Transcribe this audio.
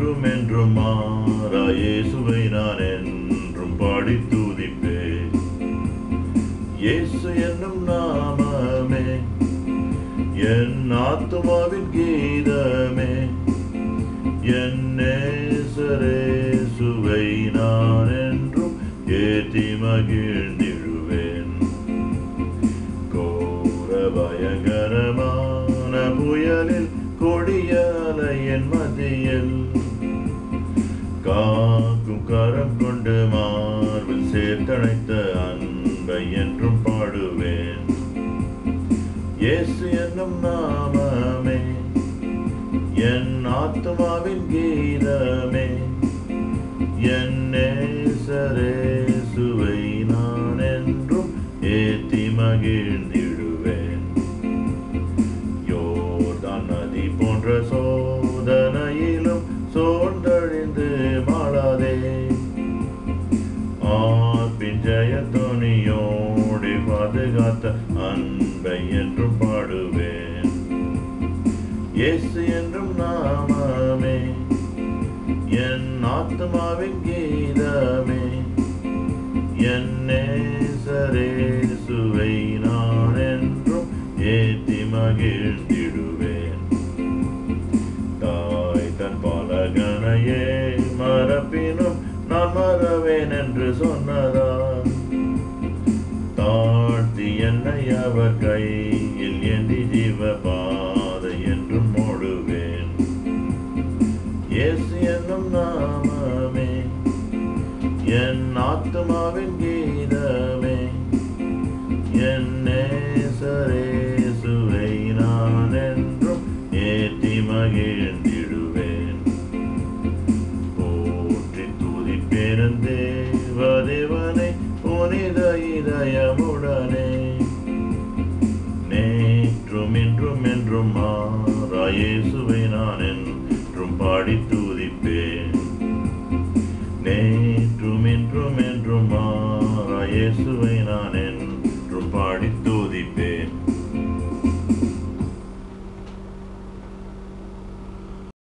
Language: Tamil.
என்றும் என்றும் மாறா இயேசுவை நான் என்றும் பாடி துதிப்பேன். இயேசு என்னும் நாமமே என் ஆத்துமாவின் கீதமே, என் நேசரேசுவை நான் என்றும் ஏத்தி மகிழ்ந்திடுவேன். கோர பயங்கரமான புயலில் கொடிய அலையின் மத்தியில் காக்கும் கரம் கொண்டு மார்பில் சேர்த்தணைத்த அன்பை என்றும் பாடுவேன். இயேசு என்னும் நாமமே என் ஆத்துமாவின் கீதமே, என் நேசரேசுவை நான் என்றும் ஏத்தி மகிழ்ந்திடுவேன். யோர்தான் நதி போன்ற சோதனையிலும் சோர்ந்தழிந்து மாளாதே, ஆர்ப்பின் ஜெயத்தொனியோடு பாதுகாத்த அன்பை என்றும் பாடுவேன். இயேசு என்றும் நாமமே என் ஆத்துமாவின் கீதமே, என் நேசரேசுவை நான் என்றும் ஏத்தி மகிழ்ந்திடுவேன். தாய் தன் பாலகனையே மறப்பினும் நான் மறவேன் என்று சொன்னதால், தாழ்த்தி என்னை அவர் கையில் ஏந்தி ஜீவ பாதை என்றும் ஓடுவேன். இயேசு என்னும் நாமமே என் ஆத்துமாவின் கீதமே, என் நேசரேசுவை நான் என்றும் ஏத்தி மகிழ்ந்திடுவேன். போற்றி துதிப்பேன் தேவதேவனை புனித இதயமுடனே, நேற்றும் இன்றும் என்றும் மாறா இயேசுவை நான் என்றும் பாடி துதிப்பேன். நேற்றும் இன்றும் என்றும் மாறா இயேசுவை நான்